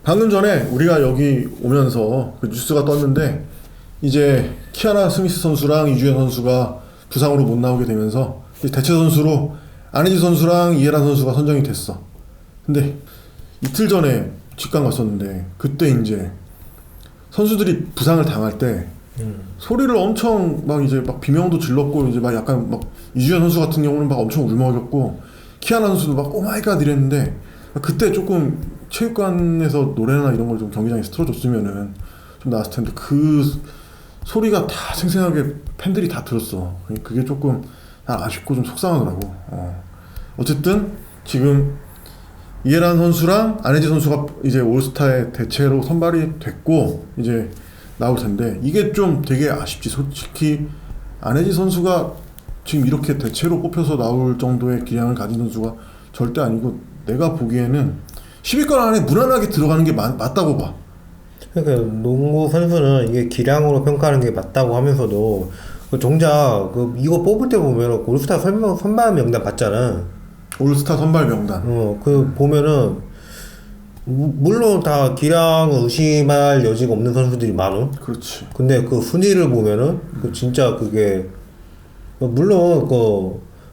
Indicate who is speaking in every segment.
Speaker 1: 방금 전에 우리가 여기 오면서 그 뉴스가 떴는데 이제 키아나 스미스 선수랑 이주연 선수가 부상으로 못 나오게 되면서 대체 선수로 안혜지 선수랑 이해란 선수가 선정이 됐어. 근데 이틀 전에 직관 갔었는데 그때 이제 선수들이 부상을 당할 때 소리를 엄청 막 이제 막 비명도 질렀고 이제 막 약간 막 이주연 선수 같은 경우는 막 엄청 울먹였고 키아나 선수도 막 오마이갓 이랬는데 그때 조금 체육관에서 노래나 이런 걸 좀 경기장에서 틀어줬으면은 좀 나았을 텐데 그 소리가 다 생생하게 팬들이 다 들었어. 그게 조금 아쉽고 좀 속상하더라고. 어쨌든 지금 이해란 선수랑 안혜지 선수가 이제 올스타의 대체로 선발이 됐고 이제 나올 텐데 이게 좀 되게 아쉽지. 솔직히 안혜지 선수가 지금 이렇게 대체로 뽑혀서 나올 정도의 기량을 가진 선수가 절대 아니고 내가 보기에는 10위권 안에 무난하게 들어가는 게 맞다고 봐.
Speaker 2: 그러니까 농구 선수는 이게 기량으로 평가하는 게 맞다고 하면서도 정작 이거 뽑을 때 보면 올스타 선발 명단 봤잖아.
Speaker 1: 올스타 선발 명단.
Speaker 2: 보면은 물론 다 기량을 의심할 여지가 없는 선수들이 많아.
Speaker 1: 그렇지.
Speaker 2: 근데 그 순위를 보면은 진짜 그게 물론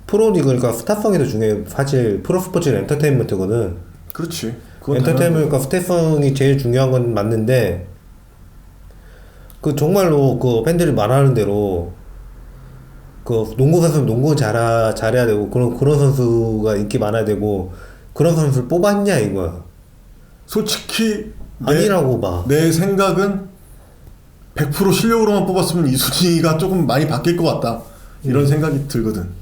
Speaker 2: 프로리그니까 스타성이 더 중요해. 사실 프로스포츠는 엔터테인먼트거든.
Speaker 1: 그렇지.
Speaker 2: 엔터테인먼트가 스타성이 제일 중요한 건 맞는데 정말로 팬들이 말하는 대로 농구 선수는 농구 잘해야 되고 그런 선수가 인기 많아야 되고 그런 선수를 뽑았냐 이거야.
Speaker 1: 솔직히
Speaker 2: 아니라고 봐.
Speaker 1: 내 생각은 100% 실력으로만 뽑았으면 이 순위가 조금 많이 바뀔 것 같다 이런 생각이 들거든.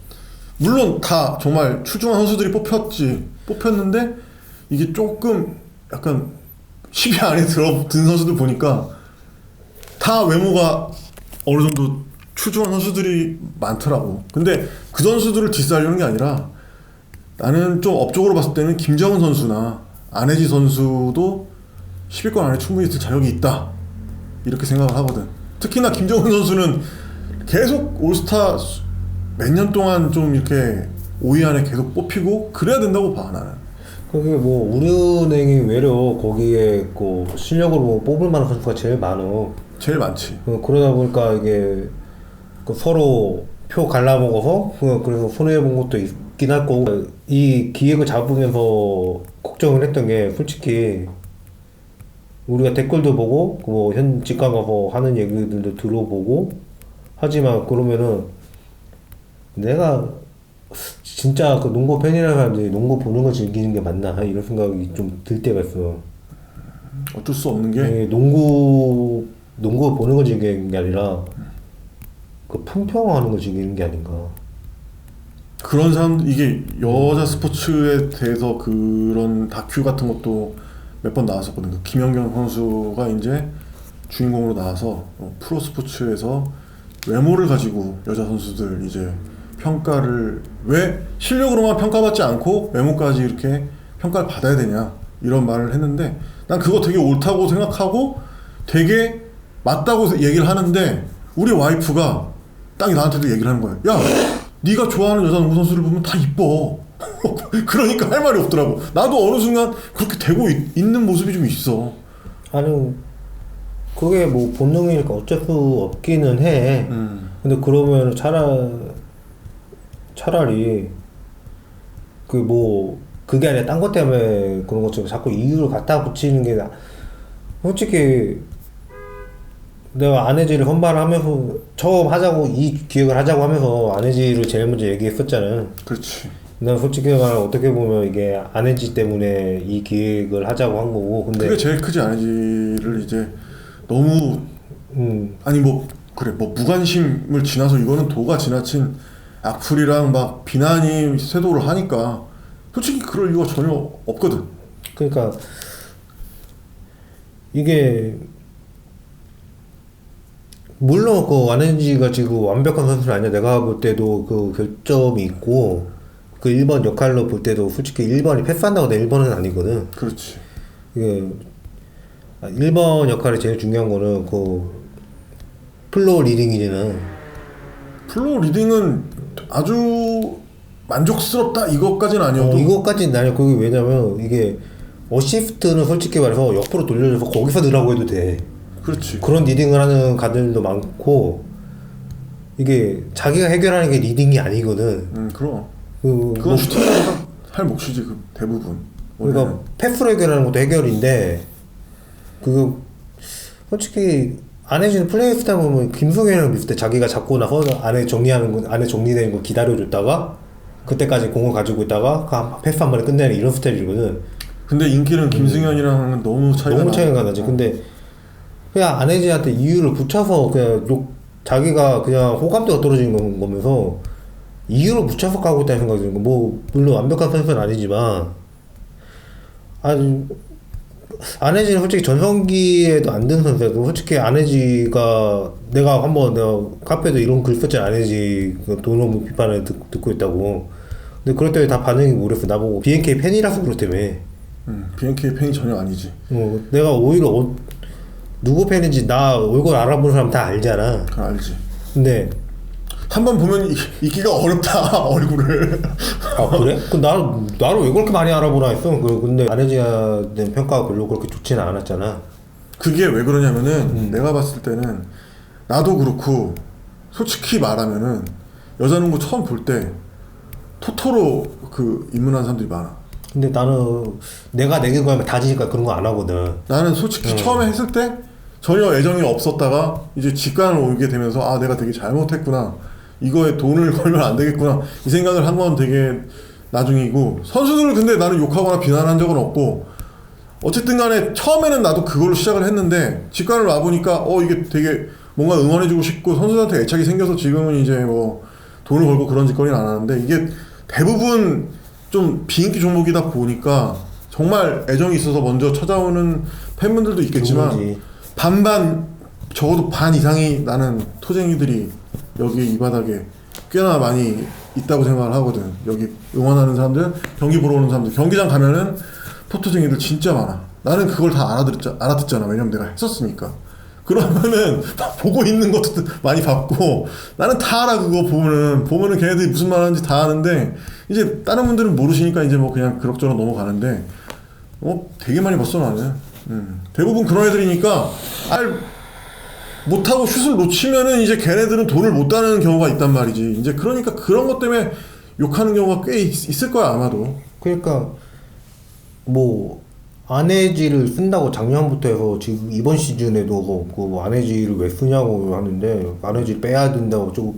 Speaker 1: 물론 다 정말 출중한 선수들이 뽑혔는데 이게 조금 약간 10위 안에 든 선수들 보니까 다 외모가 어느 정도 출중한 선수들이 많더라고. 근데 그 선수들을 디스하려는 게 아니라 나는 좀 업적으로 봤을 때는 김정은 선수나 안혜지 선수도 10위권 안에 충분히 들 자격이 있다 이렇게 생각을 하거든. 특히나 김정은 선수는 계속 올스타 몇 년 동안 좀 이렇게 5위 안에 계속 뽑히고 그래야 된다고 봐 나는.
Speaker 2: 그게 우리은행이 외려 거기에 실력으로 뽑을 만한 선수가 제일 많어.
Speaker 1: 제일 많지.
Speaker 2: 그러다 보니까 이게 서로 표 갈라먹어서 그래서 손해본 것도 있긴 할 거고 이 기획을 잡으면서 걱정을 했던 게 솔직히 우리가 댓글도 보고 현 직관 가서 하는 얘기들도 들어보고 하지만 그러면은 내가 진짜 농구 팬이라는 사람들이 농구 보는 거 즐기는 게 맞나 이런 생각이 좀 들 때가 있어.
Speaker 1: 어쩔 수 없는 게
Speaker 2: 농구 보는 거 즐기는 게 아니라 품평하는 거 즐기는 게 아닌가.
Speaker 1: 그런 사람 이게 여자 스포츠에 대해서 그런 다큐 같은 것도 몇 번 나왔었거든. 김연경 선수가 이제 주인공으로 나와서 프로 스포츠에서 외모를 가지고 여자 선수들 이제 평가를 왜 실력으로만 평가받지 않고 외모까지 이렇게 평가를 받아야 되냐 이런 말을 했는데 난 그거 되게 옳다고 생각하고 되게 맞다고 얘기를 하는데 우리 와이프가 딱 나한테도 얘기를 하는 거야. 야, 네가 좋아하는 여자 농구 선수를 보면 다 이뻐. 그러니까 할 말이 없더라고. 나도 어느 순간 그렇게 되고 있는 모습이 좀 있어.
Speaker 2: 아니 그게 본능이니까 어쩔 수 없기는 해. 근데 그러면 차라리 그게 아니라 딴 것 때문에 그런 것처럼 자꾸 이유를 갖다 붙이는 게 솔직히 내가 안혜지를 선발하면서 처음 하자고 이 기획을 하자고 하면서 안혜지를 제일 먼저 얘기했었잖아.
Speaker 1: 그렇지.
Speaker 2: 난 솔직히 말하면 어떻게 보면 이게 안혜지 때문에 이 기획을 하자고 한 거고. 근데
Speaker 1: 그게 제일 크지. 안혜지를 이제 너무 아니 그래 무관심을 지나서 이거는 도가 지나친 악플이랑 막 비난이 쇄도를 하니까 솔직히 그럴 이유가 전혀 없거든.
Speaker 2: 그러니까 이게 물론 안혜지가 지금 완벽한 선수는 아니야. 내가 볼 때도 결점이 있고 1번 역할로 볼 때도 솔직히 1번이 패스한다고 내 1번은 아니거든.
Speaker 1: 그렇지.
Speaker 2: 이게 1번 역할이 제일 중요한 거는 플로우 리딩이잖아.
Speaker 1: 플로우 리딩은 아주 만족스럽다 이것까지는 아니어도
Speaker 2: 이것까지는 아니야. 그게 왜냐면 이게 어시스트는 솔직히 말해서 옆으로 돌려줘서 거기서 넣으라고 해도 돼.
Speaker 1: 그렇지.
Speaker 2: 그런 리딩을 하는 가드들도 많고 이게 자기가 해결하는 게 리딩이 아니거든.
Speaker 1: 그럼.
Speaker 2: 그건
Speaker 1: 그건 슈팅가 할 몫이지 그 대부분.
Speaker 2: 그러니까
Speaker 1: 원래는.
Speaker 2: 패스로 해결하는 것도 해결인데 그거 솔직히 안해지는 플레이 스타일 보면 김승현이랑 비슷해. 자기가 잡고 나서 안에 정리하는 거, 안에 정리되는 거 기다려줬다가 그때까지 공을 가지고 있다가 그 패스 한 번에 끝내는 이런 스타일이거든.
Speaker 1: 근데 인기는 김승현이랑은 너무 차이가
Speaker 2: 너무 차이가 나지. 근데 그냥 안해지한테 이유를 붙여서 그냥 자기가 그냥 호감도가 떨어지는 거면서 이유를 붙여서 가고 있다는 생각이 드는 거. 뭐 물론 완벽한 선수는 아니지만 아니 안해지는 솔직히 전성기에도 안 든 선수여도 솔직히 안해지가 내가 카페에도 이런 글 썼잖아. 안해지 돈 비판을 듣고 있다고. 근데 그럴 때 다 반응이 모르겠어. 나보고 BNK 팬이라서 그렇다며.
Speaker 1: BNK 팬이 전혀 아니지.
Speaker 2: 내가 오히려 누구 팬인지 나 얼굴 알아보는 사람 다 알잖아.
Speaker 1: 그건 알지.
Speaker 2: 근데
Speaker 1: 한 번 보면 잊기가 어렵다 얼굴을.
Speaker 2: 아 그래? 나를 왜 그렇게 많이 알아보나 했어. 근데 안해지에 대한 평가가 별로 그렇게 좋지는 않았잖아.
Speaker 1: 그게 왜 그러냐면은 내가 봤을 때는 나도 그렇고 솔직히 말하면은 여자농구 처음 볼 때 토토로 그 입문한 사람들이 많아.
Speaker 2: 근데 나는 내가 내게 구하면 다지니까 그런 거 안 하거든.
Speaker 1: 나는 솔직히 처음에 했을 때 전혀 애정이 없었다가 이제 직관을 오게 되면서 아 내가 되게 잘못했구나, 이거에 돈을 걸면 안 되겠구나 이 생각을 한 건 되게 나중이고, 선수들을 근데 나는 욕하거나 비난한 적은 없고 어쨌든 간에 처음에는 나도 그걸로 시작을 했는데 직관을 와보니까 이게 되게 뭔가 응원해주고 싶고 선수들한테 애착이 생겨서 지금은 이제 뭐 돈을 걸고 그런 짓거리는 안 하는데, 이게 대부분 좀 비인기 종목이다 보니까 정말 애정이 있어서 먼저 찾아오는 팬분들도 있겠지만
Speaker 2: 그거지.
Speaker 1: 반반, 적어도 반 이상이 나는 토쟁이들이 여기 이 바닥에 꽤나 많이 있다고 생각을 하거든. 여기 응원하는 사람들, 경기 보러 오는 사람들, 경기장 가면은 토토쟁이들 진짜 많아. 나는 그걸 다 알아듣잖아. 왜냐면 내가 했었으니까. 그러면은 다 보고 있는 것도 많이 봤고 나는 다 알아. 그거 보면은 걔네들이 무슨 말 하는지 다 아는데 이제 다른 분들은 모르시니까 이제 뭐 그냥 그럭저럭 넘어가는데 되게 많이 봤어 나는. 대부분 그런 애들이니까 못하고 슛을 놓치면은 이제 걔네들은 돈을 못 따는 경우가 있단 말이지. 이제 그러니까 그런 것 때문에 욕하는 경우가 꽤 있을 거야 아마도.
Speaker 2: 그러니까 뭐 안해지를 쓴다고 작년부터 해서 지금 이번 시즌에도 그 안해지를 왜 쓰냐고 하는데 안해지를 빼야 된다고 조금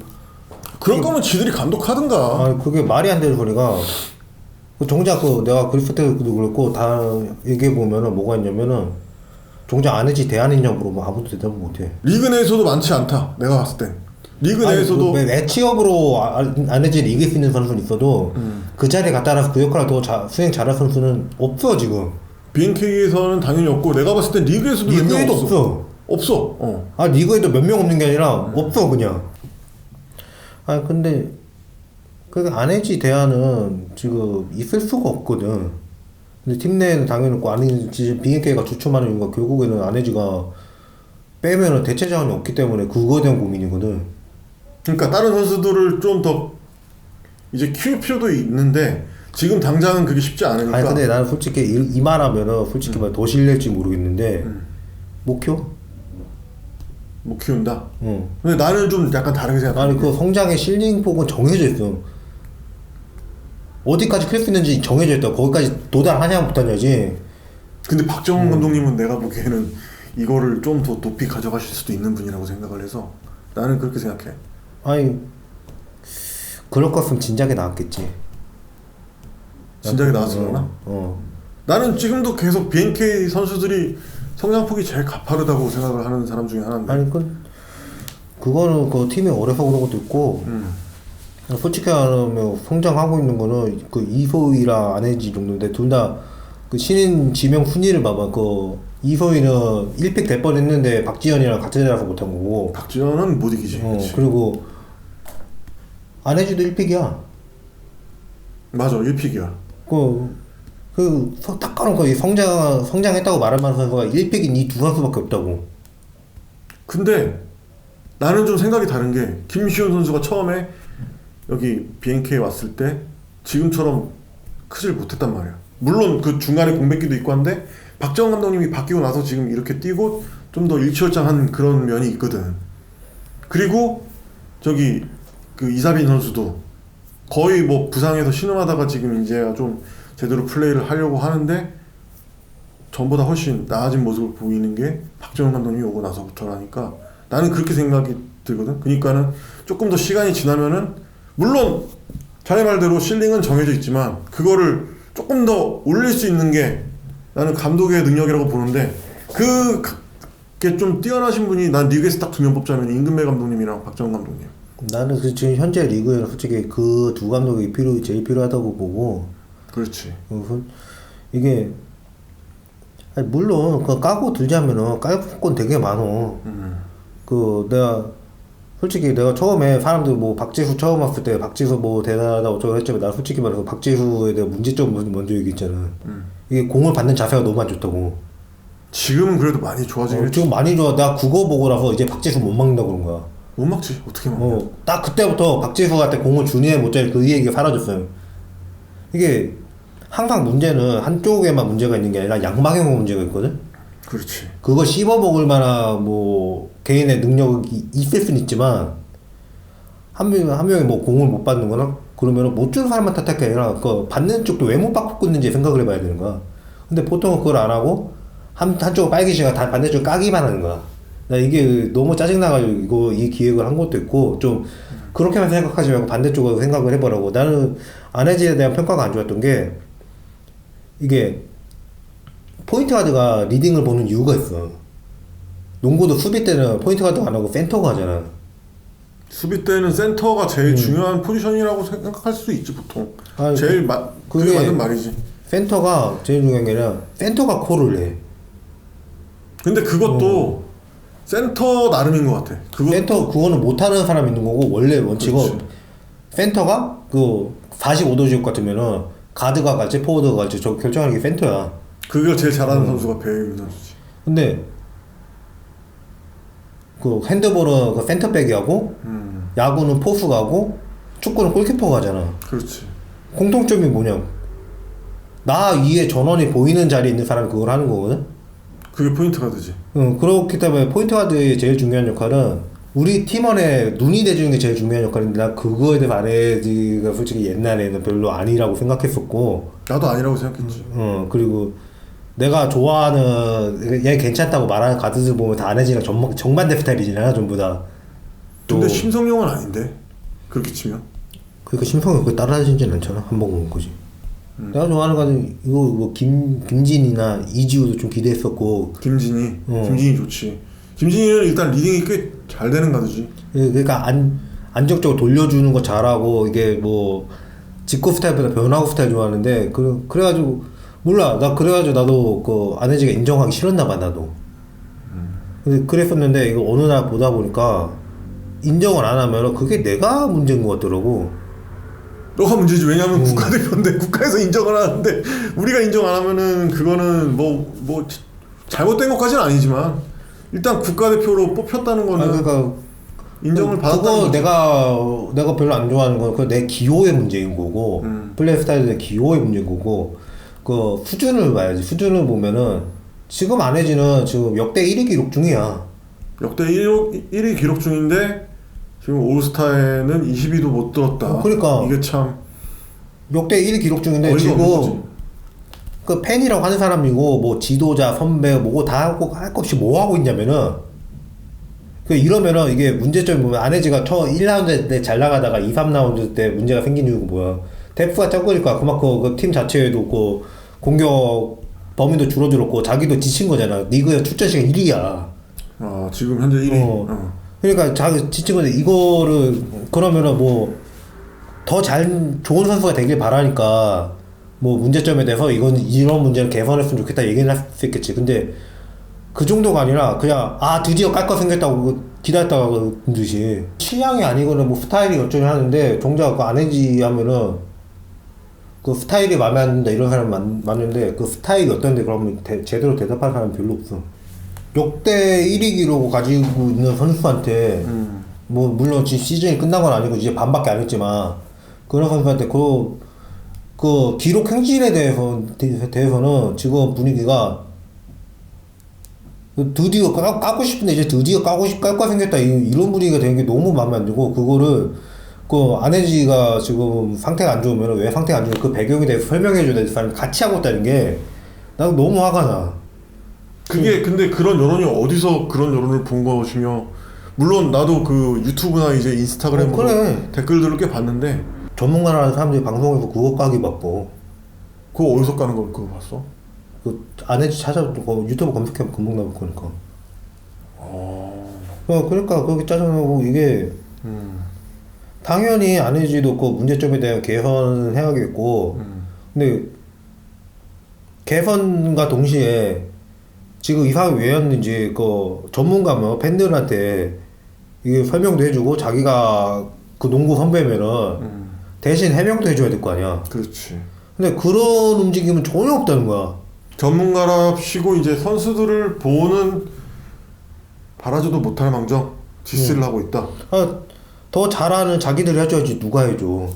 Speaker 1: 그럴 거면 지들이 감독하든가.
Speaker 2: 그게 말이 안 되는 소리가 정작 내가 그리스 때도 그랬고 다 얘기해 보면은 뭐가 있냐면은 정작 안해지 대안이냐고 물어보면 아무도 대답을 못해.
Speaker 1: 리그 내에서도 많지 않다 내가 봤을 땐. 리그 내에서도
Speaker 2: 매치업으로 안해지를 이길 수 있는 선수는 있어도 그 자리에 갖다 놔서 그 역할을 더 수행 잘할 선수는 없어 지금.
Speaker 1: BNK에서는 당연히 없고 내가 봤을 땐 리그에서도 몇 명
Speaker 2: 리그에도
Speaker 1: 없어.
Speaker 2: 없어.
Speaker 1: 없어.
Speaker 2: 리그에도 몇 명 없는 게 아니라 없어 그냥. 근데 그 안해지 대안은 지금 있을 수가 없거든. 근데 팀 내에는 당연히 없고 지금 BNK가 주춤하는 이유가 결국에는 안해지가 빼면은 대체 자원이 없기 때문에 그거에 대한 고민이거든.
Speaker 1: 그러니까 다른 선수들을 좀 더 이제 키울 필요도 있는데 지금 당장은 그게 쉽지 않으니까.
Speaker 2: 근데 나는 솔직히 이 말하면은 솔직히 말 더 실례일지 모르겠는데 못 키워?
Speaker 1: 못 키운다.
Speaker 2: 응.
Speaker 1: 근데 나는 좀 약간 다르게 생각해.
Speaker 2: 그 성장의 실링 폭은 정해져 있어. 어디까지 클 수 있는지 정해져 있다. 거기까지 도달하냐 못하냐지.
Speaker 1: 근데 박정훈 감독님은 내가 보기에는 이거를 좀 더 높이 가져가실 수도 있는 분이라고 생각을 해서 나는 그렇게 생각해.
Speaker 2: 그럴 것 같으면 진작에 나왔겠지.
Speaker 1: 진작에 나왔으려나? 나는 지금도 계속 BNK 선수들이 성장폭이 제일 가파르다고 생각을 하는 사람 중에 하나인데.
Speaker 2: 그거는 그 팀이 어려서 그런 것도 있고 솔직히 말하면 성장하고 있는 거는 그 이소희랑 안해지 정도인데 둘 다 그 신인 지명 순위를 봐봐. 그 이소희는 1픽 될 뻔했는데 박지현이랑 같은 애라서 못한 거고.
Speaker 1: 박지현은 못 이기지.
Speaker 2: 그리고 안해지도 1픽이야.
Speaker 1: 맞아, 1픽이야.
Speaker 2: 딱 까놓고 성장했다고 말할 만한 선수가 1픽인 이 두 선수밖에 없다고.
Speaker 1: 근데 나는 좀 생각이 다른 게 김시훈 선수가 처음에 여기 BNK에 왔을 때 지금처럼 크질 못했단 말이야. 물론 그 중간에 공백기도 있고 한데 박정원 감독님이 바뀌고 나서 지금 이렇게 뛰고 좀 더 일취월장한 그런 면이 있거든. 그리고 저기 그 이사빈 선수도 거의 뭐 부상에서 신음하다가 지금 이제 좀 제대로 플레이를 하려고 하는데 전보다 훨씬 나아진 모습을 보이는 게 박정원 감독님이 오고 나서부터라니까 나는 그렇게 생각이 들거든. 그러니까는 조금 더 시간이 지나면은 물론 자네 말대로 실링은 정해져 있지만 그거를 조금 더 올릴 수 있는 게 나는 감독의 능력이라고 보는데 그게 좀 뛰어나신 분이 난 리그에서 딱 두 명 뽑자면 임금배 감독님이랑 박정원 감독님.
Speaker 2: 나는 그 지금 현재 리그에는 솔직히 그 두 감독이 제일 필요하다고 보고.
Speaker 1: 그렇지.
Speaker 2: 이게 아니 물론 그 까고 들자면은 깔 건 되게 많어. 그 내가 솔직히 내가 처음에 사람들 뭐 박지수 처음 왔을 때 박지수 뭐 대단하다고 저거 했지만 나 솔직히 말해서 박지수에 대한 문제점 먼저 얘기했잖아. 이게 공을 받는 자세가 너무 안 좋다고.
Speaker 1: 지금은 그래도 많이 좋아지긴 했지.
Speaker 2: 지금 많이 좋아. 나 그거 보고 나서 이제 박지수 못 막는다 그런 거야.
Speaker 1: 못 막지. 어떻게 막냐.
Speaker 2: 딱 그때부터 박지수한테 공을 주니에 못할 그 얘기가 사라졌어요. 이게 항상 문제는 한쪽에만 문제가 있는 게 아니라 양방향으로 문제가 있거든.
Speaker 1: 그렇지.
Speaker 2: 그거 씹어 먹을 만한 뭐 개인의 능력이 있을 수는 있지만 한 명이 뭐 공을 못 받는 거나 그러면 못 주는 사람만 탓할 게 아니라 그 받는 쪽도 왜 못 받고 있는지 생각을 해봐야 되는 거야. 근데 보통은 그걸 안 하고 한쪽은 빨기시가 다 반대쪽 까기만 하는 거야. 나 이게 너무 짜증나가지고 이 기획을 한 것도 있고 좀 그렇게만 생각하지 말고 반대쪽으로 생각을 해보라고. 나는 안해지에 대한 평가가 안 좋았던 게 이게 포인트 가드가 리딩을 보는 이유가 있어. 농구도 수비 때는 포인트 가드가 안 하고 센터가 하잖아.
Speaker 1: 수비 때는 센터가 제일 중요한 포지션이라고 생각할 수 있지 보통.
Speaker 2: 아니,
Speaker 1: 제일 그게 맞는 말이지.
Speaker 2: 센터가 제일 중요한 게 아니라 센터가 콜을 해.
Speaker 1: 근데 그것도 센터 나름인 것 같아.
Speaker 2: 센터 그거는 못하는 사람 있는 거고 원래 원칙은
Speaker 1: 그렇지.
Speaker 2: 센터가 그 45도 지역 같으면은 가드가 갈지 포워드가 갈지 저 결정하는 게 센터야.
Speaker 1: 그걸 제일 잘하는 선수가 배우민 선수지.
Speaker 2: 근데 그 핸드볼은 그 센터백이 하고 야구는 포수가 하고 축구는 골키퍼가 하잖아.
Speaker 1: 그렇지.
Speaker 2: 공통점이 뭐냐? 나 위에 전원이 보이는 자리에 있는 사람이 그걸 하는 거거든.
Speaker 1: 그게 포인트 가드지.
Speaker 2: 그렇기 때문에 포인트 가드의 제일 중요한 역할은 우리 팀원의 눈이 돼주는 게 제일 중요한 역할인데 나 그거에 대해 말해지가 솔직히 옛날에는 별로 아니라고 생각했었고.
Speaker 1: 나도 아니라고 생각했지.
Speaker 2: 그리고 내가 좋아하는 얘 괜찮다고 말하는 가드들 보면 다 안해지랑 정반대 스타일이잖아 전부 다.
Speaker 1: 근데 심성용은 아닌데 그렇게 치면.
Speaker 2: 그러니까 심성이 그거 따라하지는 않잖아. 한 번 본 거지. 내가 좋아하는 가드 이거 뭐 김진이나 이지우도 좀 기대했었고.
Speaker 1: 김진이 좋지. 김진이는 일단 리딩이 꽤 잘 되는 가드지.
Speaker 2: 그러니까 안정적으로 돌려주는 거 잘하고 이게 뭐 직구 스타일보다 변화구 스타일 좋아하는데 그래가지고 몰라 나 그래가지고 나도 그 안해지가 인정하기 싫었나 봐 나도. 근데 그랬었는데 이거 어느 날 보다 보니까 인정을 안 하면 그게 내가 문제인 것 같더라고.
Speaker 1: 너가 문제지. 왜냐면 국가대표인데 국가에서 인정을 하는데 우리가 인정 안 하면은 그거는 뭐 잘못된 것까지는 아니지만 일단 국가대표로 뽑혔다는 거는
Speaker 2: 그러니까
Speaker 1: 인정을 받았다는
Speaker 2: 그거
Speaker 1: 거지.
Speaker 2: 내가 별로 안 좋아하는 건 그 내 기호의 문제인 거고 플레이 스타일의 기호의 문제인 거고 그 수준을 봐야지. 수준을 보면은 지금 안해지는 지금 역대 1위 기록 중이야.
Speaker 1: 역대 1위 기록 중인데 지금 올스타에는 20위도 못 들었다.
Speaker 2: 그러니까
Speaker 1: 이게 참
Speaker 2: 역대 1위 기록 중인데
Speaker 1: 어이가 없는 거지.
Speaker 2: 지금 그 팬이라고 하는 사람이고 뭐 지도자 선배 뭐고 다 하고 할 것 없이 뭐 하고 있냐면은 그 이러면은 이게 문제점이 보면 안해지가 1라운드 때 잘 나가다가 2, 3라운드 때 문제가 생긴 이유가 뭐야? 데프가 적으니까 그만큼 그 팀 자체에도 그 공격 범위도 줄어들었고 자기도 지친 거잖아. 리그의 출전 시간 1위야.
Speaker 1: 아 지금 현재 1위.
Speaker 2: 그러니까 자기 지친 건데 이거를 그러면은 뭐 더 좋은 선수가 되길 바라니까 뭐 문제점에 대해서 이런 문제를 개선했으면 좋겠다 얘기는 할 수 있겠지. 근데 그 정도가 아니라 그냥 드디어 깔 거 생겼다고 기다렸다가 그런 듯이 취향이 아니거나 뭐 스타일이 어쩌냐 하는데 정작 그 안해지 하면은 그 스타일이 마음에 안 든다 이런 사람 많은데 그 스타일이 어떤데 그러면 제대로 대답할 사람이 별로 없어. 역대 1위 기록 가지고 있는 선수한테 뭐 물론 지금 시즌이 끝난 건 아니고 이제 반밖에 안 했지만 그런 선수한테 그 기록 행진에 대해서는 지금 분위기가 드디어 까고 싶은데 이제 드디어 깔까 생겼다 이런 분위기가 되는 게 너무 마음에 안 들고 그거를 그 안혜지가 지금 상태가 안 좋으면 왜 상태가 안 좋으면 그 배경에 대해서 설명해줘야 될 사람이 같이 하고 있다는 게 난 너무 화가 나.
Speaker 1: 그게 근데 그런 여론이 어디서 그런 여론을 본 것이며 물론 나도 그 유튜브나 이제 인스타그램
Speaker 2: 그래.
Speaker 1: 댓글들을 꽤 봤는데
Speaker 2: 전문가라는 사람들이 방송에서 그거 까기 바빠.
Speaker 1: 그거 어디서 까는 걸 그거 봤어?
Speaker 2: 그 안혜지 찾아보고 유튜브 검색하면 금방 나올 거니까. 그러니까 그렇게 짜증나고 이게 당연히 안혜지도 그 문제점에 대한 개선을 해야겠고 근데 개선과 동시에 지금 이 상황이 왜였는지 그 전문가면 팬들한테 이게 설명도 해주고 자기가 그 농구 선배면은 대신 해명도 해줘야 될 거 아니야.
Speaker 1: 그렇지.
Speaker 2: 근데 그런 움직임은 전혀 없다는 거야.
Speaker 1: 전문가랍시고 이제 선수들을 보는 바라지도 못할 망정 디스를 하고 있다.
Speaker 2: 아, 더 잘하는 자기들이 해줘야지 누가 해줘.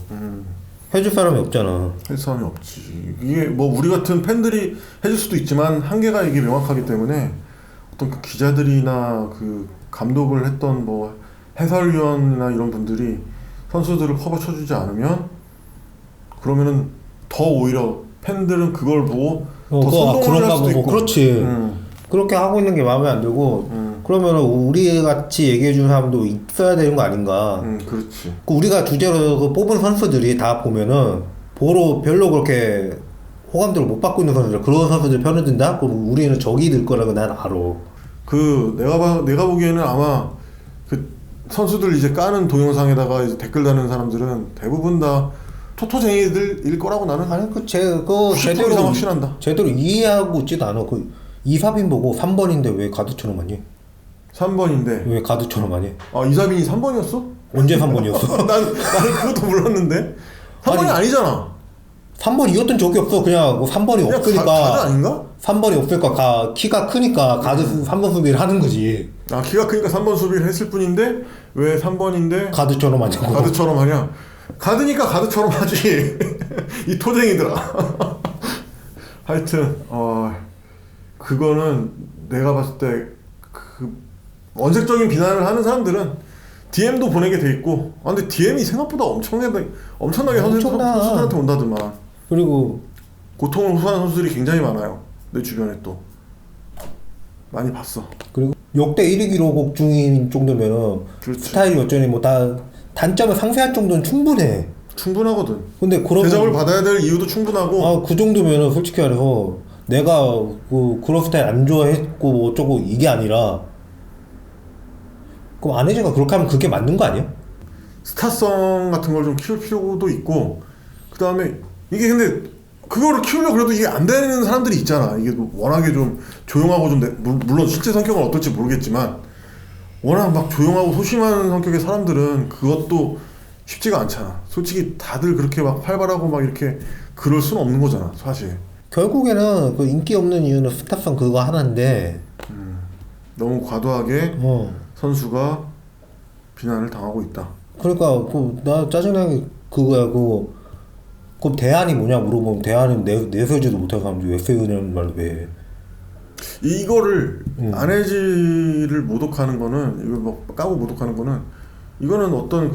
Speaker 2: 해줄 사람이 없잖아.
Speaker 1: 할 사람이 없지. 이게 뭐 우리 같은 팬들이 해줄 수도 있지만 한계가 이게 명확하기 때문에 어떤 그 기자들이나 그 감독을 했던 뭐 해설위원이나 이런 분들이 선수들을 커버 쳐주지 않으면 그러면은 더 오히려 팬들은 그걸 보고 더 선동을 할 수도 있고.
Speaker 2: 그렇지. 그렇게 하고 있는 게 마음에 안 들고 그러면 우리 같이 얘기해 주는 사람도 있어야 되는 거 아닌가.
Speaker 1: 그렇지.
Speaker 2: 그 우리가 주제로 그 뽑은 선수들이 다 보면은 별로 그렇게 호감도를 못 받고 있는 선수들 그런 선수들 편을 든다? 그럼 우리는 적이 될 거라고 난 알아.
Speaker 1: 그 내가 보기에는 아마 그 선수들 이제 까는 동영상에다가 이제 댓글 다는 사람들은 대부분 다 토토쟁이들일 거라고 나는
Speaker 2: 아니
Speaker 1: 제대로 이상 확신한다.
Speaker 2: 제대로 이해하고 있지도 않아. 그 이사빈 보고 3번인데 왜 가드처럼 하니?
Speaker 1: 3번인데
Speaker 2: 왜 가드처럼 하니?
Speaker 1: 아 이사빈이 3번이었어?
Speaker 2: 언제 3번이었어?
Speaker 1: 나는 그것도 몰랐는데 3번이 아니잖아.
Speaker 2: 3번이었던 적이 없어. 그냥 뭐 3번이
Speaker 1: 그냥
Speaker 2: 없으니까
Speaker 1: 가드 아닌가?
Speaker 2: 3번이 없으니까 키가 크니까 가드 3번 수비를 하는 거지.
Speaker 1: 아 키가 크니까 3번 수비를 했을 뿐인데 왜 3번인데
Speaker 2: 가드처럼 하냐고.
Speaker 1: 가드처럼 하냐? 가드니까 가드처럼 하지. 이 토쟁이들아. 하여튼 그거는 내가 봤을 때 그 원색적인 비난을 하는 사람들은 DM도 보내게 돼 있고 근데 DM이 생각보다 엄청나게 선수들한테 온다더만.
Speaker 2: 그리고
Speaker 1: 고통을 호소하는 선수들이 굉장히 많아요. 내 주변에 또 많이 봤어.
Speaker 2: 그리고 역대 1위 기록 중인 정도면은
Speaker 1: 그렇지.
Speaker 2: 스타일이 어쩌니 뭐 다 단점을 상쇄할 정도는 충분해.
Speaker 1: 충분하거든.
Speaker 2: 근데 그런
Speaker 1: 대접을 받아야 될 이유도 충분하고.
Speaker 2: 그 정도면은 솔직히 말해서 내가 그런 스타일 안 좋아했고 뭐 어쩌고 이게 아니라 그럼 안혜지가 그렇게 하면 그게 맞는 거 아니야?
Speaker 1: 스타성 같은 걸 좀 키울 필요도 있고 그 다음에 이게 근데 그거를 키우려고 그래도 이게 안 되는 사람들이 있잖아. 이게 워낙에 좀 조용하고 좀 물론 실제 성격은 어떨지 모르겠지만 워낙 막 조용하고 소심한 성격의 사람들은 그것도 쉽지가 않잖아. 솔직히 다들 그렇게 막 활발하고 막 이렇게 그럴 수는 없는 거잖아 사실.
Speaker 2: 결국에는 그 인기 없는 이유는 스타성 그거 하나인데
Speaker 1: 너무 과도하게 선수가 비난을 당하고 있다.
Speaker 2: 그러니까 나 짜증나게 그거야. 그럼 대안이 뭐냐 물어보면 대안은 내세우지도 못할 사람들이 왜 세우냐는 말을 왜 해.
Speaker 1: 이거를 안혜지를 모독하는 거는 이거 뭐 까고 모독하는 거는 이거는 어떤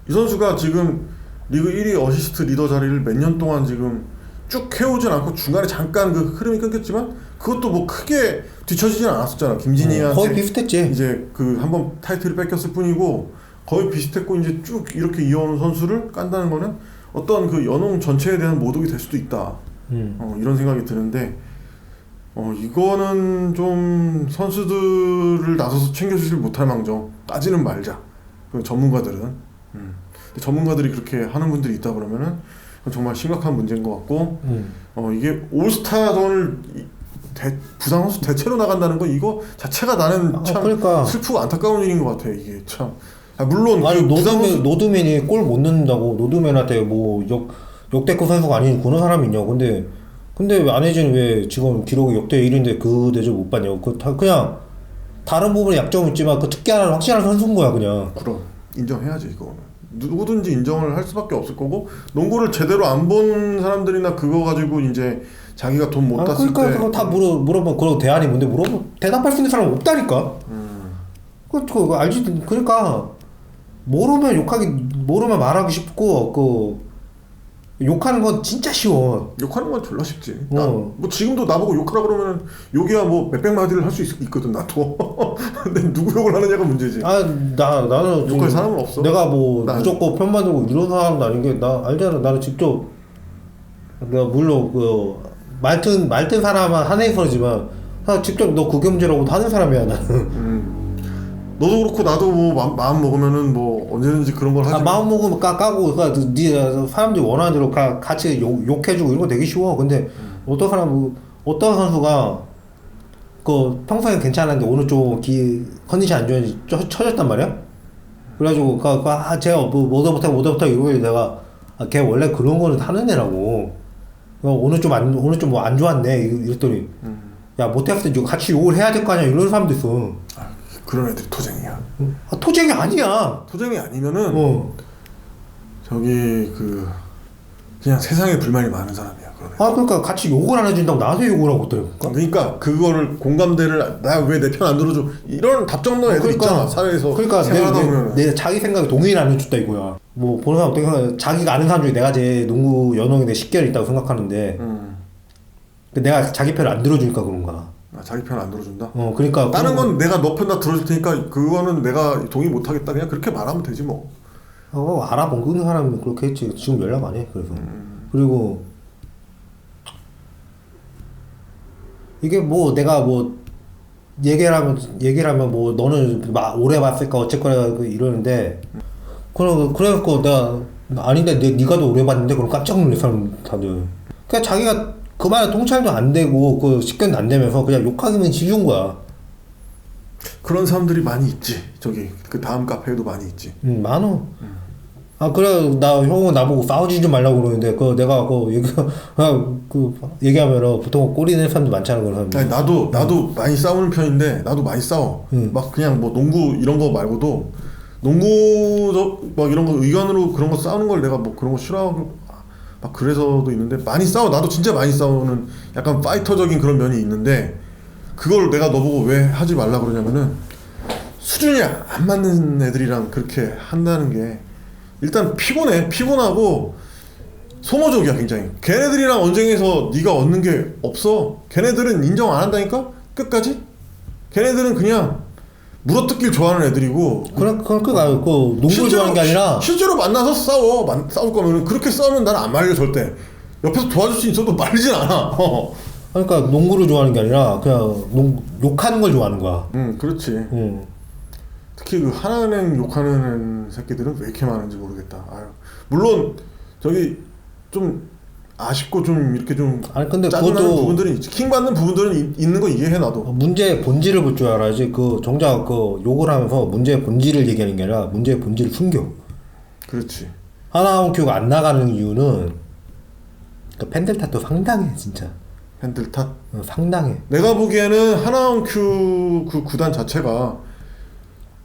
Speaker 1: 이 선수가 지금 리그 1위 어시스트 리더 자리를 몇 년 동안 지금 쭉 해오진 않고 중간에 잠깐 그 흐름이 끊겼지만 그것도 뭐 크게 뒤처지진 않았었잖아. 김진희한테
Speaker 2: 거의 비슷했지.
Speaker 1: 이제 그 한번 타이틀을 뺏겼을 뿐이고 거의 비슷했고 이제 쭉 이렇게 이어오는 선수를 깐다는 거는 어떤 그 연홍 전체에 대한 모독이 될 수도 있다. 이런 생각이 드는데 이거는 좀 선수들을 나서서 챙겨주질 못할 망정 따지는 말자. 그 전문가들은 근데 전문가들이 그렇게 하는 분들이 있다 그러면은 정말 심각한 문제인 것 같고 이게 올스타전을 부상 선수 대체로 나간다는 거 이거 자체가 나는 참
Speaker 2: 그러니까.
Speaker 1: 슬프고 안타까운 일인 것 같아. 이게 참 물론
Speaker 2: 아니
Speaker 1: 부상 선수
Speaker 2: 노드맨이 골 못 넣는다고 노드맨한테 뭐 역대급 선수가 아닌 그런 사람이 있냐고. 근데 왜 안혜지는 왜 지금 기록이 역대 1위인데 그 대접 못 받냐고. 그냥 다른 부분에 약점이 있지만 그 특기하는 확실한 선수인 거야 그냥.
Speaker 1: 그럼 인정해야지 이거는. 누구든지 인정을 할 수밖에 없을 거고 농구를 제대로 안 본 사람들이나 그거 가지고 이제 자기가 돈 못 땄을
Speaker 2: 그러니까
Speaker 1: 때
Speaker 2: 그거 다 물어보면 그런 대안이 뭔데 물어보면 대답할 수 있는 사람 없다니까. 그거 알지? 그러니까 모르면 말하기 쉽고 욕하는 건 진짜 쉬워.
Speaker 1: 욕하는 건 졸라 쉽지.
Speaker 2: 어.
Speaker 1: 뭐 지금도 나보고 욕하라 그러면 욕이야 뭐 몇백 마디를 할 수 있거든 나도. 근데 누구 욕을 하느냐가 문제지.
Speaker 2: 나는
Speaker 1: 욕할 사람은 없어.
Speaker 2: 내가 뭐
Speaker 1: 난.
Speaker 2: 무조건 편만 들고 이런 사람도 아닌 게 나 알잖아. 나는 직접 내가 물론 말튼 사람은 한해서지만 직접 너 그게 문제라고 하는 사람이야 나는.
Speaker 1: 너도 그렇고 나도 뭐 마음 먹으면은 뭐 언제든지 그런 걸 하지.
Speaker 2: 마음 먹으면 까고 네 사람들이 원하는 대로 같이 욕해주고 이런 거 되게 쉬워. 근데 어떤 선수가 그 평소에 괜찮았는데 오늘 좀 컨디션 안 좋은지 처졌단 말이야. 그래가지고 쟤가 뭐도 못하고 이러고 내가 걔 원래 그런 거는 하는 애라고. 오늘 좀 뭐 안 좋았네 이랬더니 야 못했을 때 같이 욕을 해야 될 거 아니야 이런 사람도 있어.
Speaker 1: 그런 애들이 토쟁이야.
Speaker 2: 토쟁이 아니야.
Speaker 1: 토쟁이 아니면은 저기 그냥 세상에 불만이 많은 사람이야. 그런 애들.
Speaker 2: 그러니까 같이 욕을 안 해준다고 나한테 욕을 하고 어떨까?
Speaker 1: 그러니까 그거를 공감대를 나 왜 내 편 안 들어줘 이런 답정너 애들 있잖아 사회에서.
Speaker 2: 그러니까
Speaker 1: 생활하다 보면
Speaker 2: 내 자기 생각에 동의를 안 해줬다 이거야. 뭐 보는 사람 어떻게 생각해? 자기가 아는 사람 중에 내가 제일 농구 연봉인데 10개월 있다고 생각하는데 내가 자기 편을 안 들어주니까 그런가.
Speaker 1: 자기 편 안 들어준다.
Speaker 2: 그러니까
Speaker 1: 다른 건 내가 너 편 다 들어줄 테니까 그거는 내가 동의 못 하겠다 그냥 그렇게 말하면 되지 뭐.
Speaker 2: 알아본 사람이 그렇게 했지. 지금 연락 안 해. 그래서 그리고 이게 뭐 내가 뭐 얘기를 하면 뭐 너는 오래 봤을까 어쨌거나 이러는데 그래갖고 나 아닌데 네가 더 오래 봤는데 그럼 깜짝 놀랄 사람 다들. 그러니까 자기가 그 말에 통찰도 안 되고 식견도 안 되면서 그냥 욕하기만 쉬운 거야.
Speaker 1: 그런 사람들이 많이 있지. 저기 그 다음 카페에도 많이 있지.
Speaker 2: 많어. 그래 형은 나보고 싸우지 좀 말라고 그러는데 내가 얘기하면은 보통 꼬리 낼 사람도 많잖아 그런 사람들.
Speaker 1: 아니, 나도 많이 싸우는 편인데 나도 많이 싸워. 막 그냥 뭐 농구 이런 거 말고도 농구 막 이런 거 의견으로 그런 거 싸우는 걸 내가 뭐 그런 거 싫어하고 막 그래서도 있는데 많이 싸워. 나도 진짜 많이 싸우는 약간 파이터적인 그런 면이 있는데 그걸 내가 너보고 왜 하지 말라 그러냐면은 수준이 안 맞는 애들이랑 그렇게 한다는 게 일단 피곤하고 소모적이야 굉장히. 걔네들이랑 언쟁해서 네가 얻는 게 없어. 걔네들은 인정 안 한다니까 끝까지. 걔네들은 그냥 물어뜯길 좋아하는 애들이고.
Speaker 2: 그러니까 농구를 좋아하는 게 아니라
Speaker 1: 실제로 만나서 싸울 거면은 그렇게 싸우면 나는 안 말려 절대. 옆에서 도와줄 수 있어도 말리진 않아.
Speaker 2: 그러니까 농구를 좋아하는 게 아니라 그냥 욕하는 걸 좋아하는 거야.
Speaker 1: 그렇지. 특히 그 하나은행 욕하는 새끼들은 왜 이렇게 많은지 모르겠다. 물론 저기 좀 아쉽고 좀 이렇게 좀
Speaker 2: 근데
Speaker 1: 짜증나는 부분들이 있지. 킹 받는 부분들은 있는 거 이해해 나도.
Speaker 2: 문제의 본질을 볼 줄 알아야지. 정작 욕을 하면서 문제의 본질을 얘기하는 게 아니라 문제의 본질을 숨겨.
Speaker 1: 그렇지.
Speaker 2: 하나원 큐가 안 나가는 이유는 팬들 탓도 상당해 진짜.
Speaker 1: 팬들 탓?
Speaker 2: 상당해.
Speaker 1: 내가 보기에는 하나원 큐 그 구단 자체가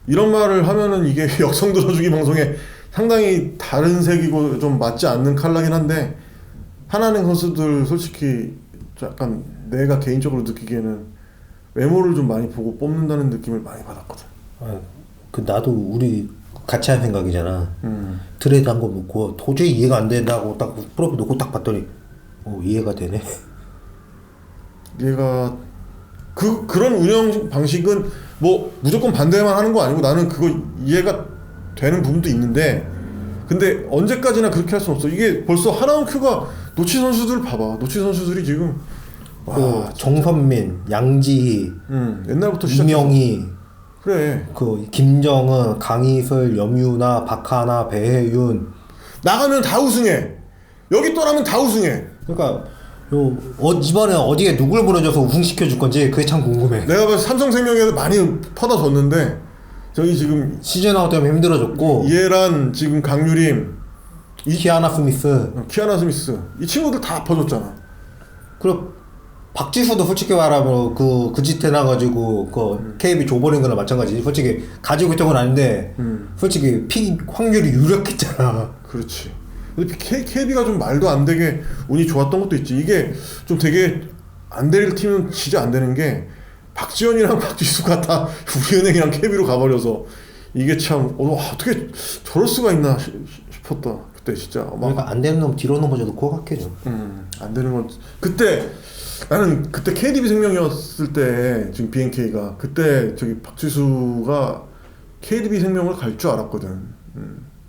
Speaker 1: 이런 말을 하면은 이게 역성 들어주기 방송에 상당히 다른 색이고 좀 맞지 않는 컬러긴 한데 하나은행 선수들 솔직히 약간 내가 개인적으로 느끼기에는 외모를 좀 많이 보고 뽑는다는 느낌을 많이 받았거든.
Speaker 2: 나도 우리 같이 한 생각이잖아. 트레이드 한 거 놓고 도저히 이해가 안 된다고 딱 프로필 놓고 딱 봤더니 이해가 되네.
Speaker 1: 얘가 그런 운영 방식은 뭐 무조건 반대만 하는 거 아니고 나는 그거 이해가 되는 부분도 있는데 근데 언제까지나 그렇게 할 수는 없어. 이게 벌써 하나원 큐가 노치 선수들 봐봐. 노치 선수들이 지금
Speaker 2: 정선민, 양지희,
Speaker 1: 옛날부터
Speaker 2: 이명희,
Speaker 1: 그래.
Speaker 2: 김정은, 강희슬, 염유나, 박하나, 배혜윤
Speaker 1: 나가면 다 우승해. 여기 떠나면 다 우승해.
Speaker 2: 그러니까 이번에 어디에 누굴 보내줘서 우승시켜 줄 건지 그게 참 궁금해.
Speaker 1: 내가 봐서 삼성생명에서 많이 퍼다 줬는데 저기 지금
Speaker 2: 시즌 아웃 때문에 힘들어졌고
Speaker 1: 이해란 지금 강유림
Speaker 2: 키아나 스미스
Speaker 1: 이 친구들 다 퍼줬잖아.
Speaker 2: 박지수도 솔직히 말하면 그 짓 해놔가지고 그 KB 줘버린 거나 마찬가지. 솔직히 가지고 있던 건 아닌데 솔직히 픽 확률이 유력했잖아.
Speaker 1: 그렇지. 근데 KB가 좀 말도 안 되게 운이 좋았던 것도 있지. 이게 좀 되게 안 될 팀은 진짜 안 되는 게 박지원이랑 박지수가 다 우리은행이랑 KB로 가버려서 이게 참 어떻게 저럴 수가 있나 싶었다. 그때 진짜
Speaker 2: 그러니까 안 되는 놈 뒤로 넘어져도 코각해져.
Speaker 1: 안 되는 건 그때 나는 그때 KDB 생명이었을 때 지금 BNK가 그때 저기 박지수가 KDB 생명을 갈 줄 알았거든.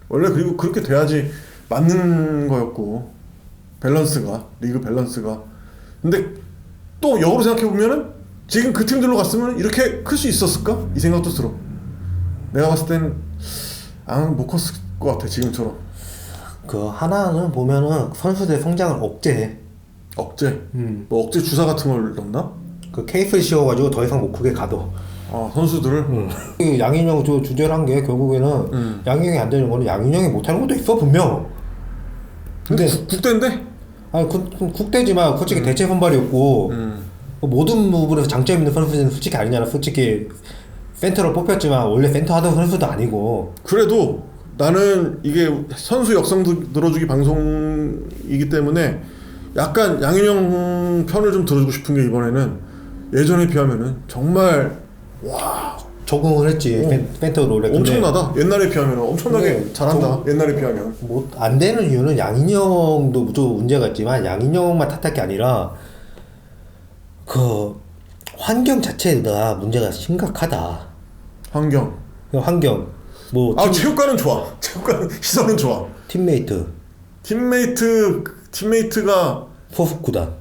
Speaker 1: 원래 그리고 그렇게 돼야지 맞는 거였고 밸런스가 리그 밸런스가. 근데 또 역으로 생각해 보면은 지금 그 팀들로 갔으면 이렇게 클 수 있었을까? 이 생각도 들어. 내가 봤을 땐 못 컸을 것 같아 지금처럼.
Speaker 2: 그 하나는 보면은 선수들 성장을 억제해.
Speaker 1: 억제? 뭐 억제 주사 같은 걸 넣나?
Speaker 2: 그 케이스를 씌워가지고 더 이상 못 크게 가둬.
Speaker 1: 선수들을?
Speaker 2: 이 양인영 주제란 게 결국에는 양인영이 안 되는 거는 양인영이 못하는 것도 있어 분명.
Speaker 1: 근데 국대인데?
Speaker 2: 아니 국대지만 솔직히 대체 선발이었고 모든 부분에서 장점 있는 선수는 솔직히 아니잖아. 솔직히 센터로 뽑혔지만 원래 센터 하던 선수도 아니고.
Speaker 1: 그래도 나는 이게 선수 역성 들어주기 방송이기 때문에 약간 양인영 편을 좀 들어주고 싶은 게 이번에는 예전에 비하면은 정말 와
Speaker 2: 적응을 했지. 센터 롤에.
Speaker 1: 엄청나다. 옛날에 비하면 엄청나게
Speaker 2: 근데
Speaker 1: 잘한다. 옛날에 비하면.
Speaker 2: 뭐 안 되는 이유는 양인영도 좀 문제가 있지만 양인영만 탓할 게 아니라 그 환경 자체가 문제가 심각하다.
Speaker 1: 환경.
Speaker 2: 그 환경 뭐
Speaker 1: 체육관은 좋아. 체육관 시설은 좋아. 팀메이트가
Speaker 2: 소속 구단.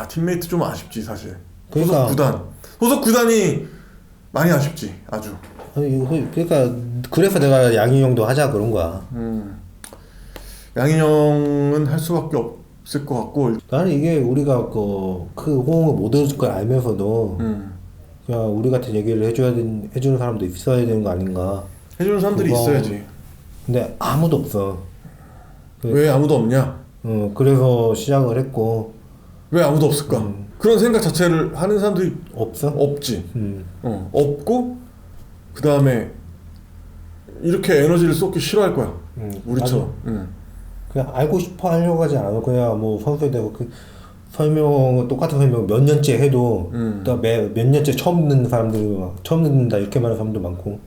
Speaker 1: 팀메이트 좀 아쉽지 사실.
Speaker 2: 그러니까
Speaker 1: 소속 구단이 많이 아쉽지 아주.
Speaker 2: 그러니까 그래서 내가 양인영도 하자 그런 거야.
Speaker 1: 양인영은 할 수밖에 없을 것 같고.
Speaker 2: 나는 이게 우리가 그 호응을 못 해줄 걸 알면서도 그냥 우리 같은 얘기를 해주는 사람도 있어야 되는 거 아닌가.
Speaker 1: 해주는 사람들이 있어야지.
Speaker 2: 근데 아무도 없어.
Speaker 1: 왜 아무도 없냐?
Speaker 2: 그래서 시작을 했고.
Speaker 1: 왜 아무도 없을까? 그런 생각 자체를 하는 사람들이
Speaker 2: 없어?
Speaker 1: 없지. 없고 그 다음에 이렇게 에너지를 쏟기 싫어할 거야. 우리처럼.
Speaker 2: 그냥 알고 싶어 하려고 하지 않아. 그냥 뭐 선수에 대해서 똑같은 설명 몇 년째 해도 또 몇 년째 처음 듣는 사람들이 처음 듣는다 이렇게 말하는 사람도 많고.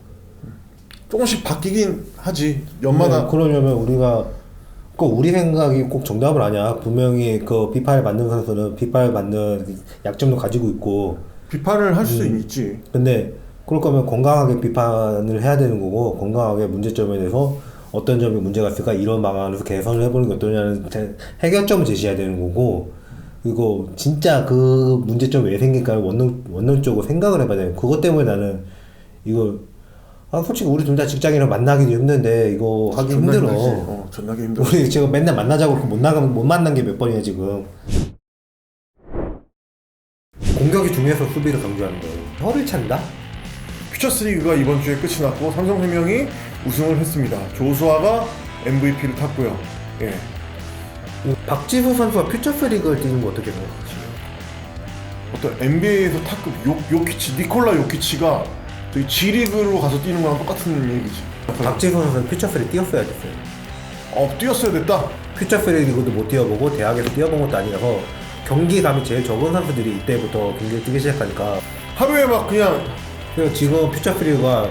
Speaker 1: 조금씩 바뀌긴 하지. 연마다.
Speaker 2: 그러려면 우리가 꼭 우리 생각이 꼭 정답은 아니야. 분명히 그 비판을 받는 선수는 비판을 받는 약점도 가지고 있고.
Speaker 1: 비판을 할 수 있지.
Speaker 2: 근데 그럴 거면 건강하게 비판을 해야 되는 거고 건강하게 문제점에 대해서 어떤 점이 문제가 있을까 이런 방안에서 개선을 해보는 게 어떠냐는 해결점을 제시해야 되는 거고. 그리고 진짜 그 문제점 왜 생길까를 원론적으로 생각을 해봐야 돼. 그것 때문에 나는 이거 솔직히 우리 둘 다 직장인을 만나기도 힘든데 이거 하기 힘들어.
Speaker 1: 존나게 힘들어.
Speaker 2: 우리 지금 맨날 만나자고 못 만난 게 몇 번이야 지금. 공격이 중요해서 수비를 강조하는 거예요. 혀를 찬다?
Speaker 1: 퓨처스리그가 이번 주에 끝이 났고 삼성생명이 우승을 했습니다. 조수아가 MVP를 탔고요. 예.
Speaker 2: 박지수 선수가 퓨처스리그를 뛰는 거 어떻게 생각하시나요?
Speaker 1: 어떤 NBA에서 탑급 니콜라 요키치가 저희 G리그로 가서 뛰는 거랑 똑같은 얘기지.
Speaker 2: 박지수 선수는 퓨처스리그 뛰었어야 됐어요.
Speaker 1: 뛰었어야 됐다.
Speaker 2: 퓨처스리그도 못 뛰어보고 대학에서 뛰어본 것도 아니라서 경기감이 제일 적은 선수들이 이때부터 경기를 뛰기 시작하니까
Speaker 1: 하루에 막 그냥
Speaker 2: 그래서 지금 퓨처스리그가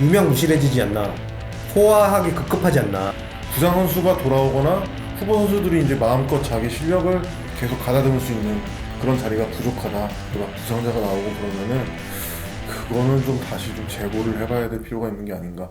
Speaker 2: 유명무실해지지 않나. 소화하기 급급하지 않나.
Speaker 1: 부상 선수가 돌아오거나 후보 선수들이 이제 마음껏 자기 실력을 계속 가다듬을 수 있는 그런 자리가 부족하다. 부상자가 나오고 그러면은 그거는 좀 다시 좀 재고를 해봐야 될 필요가 있는 게 아닌가.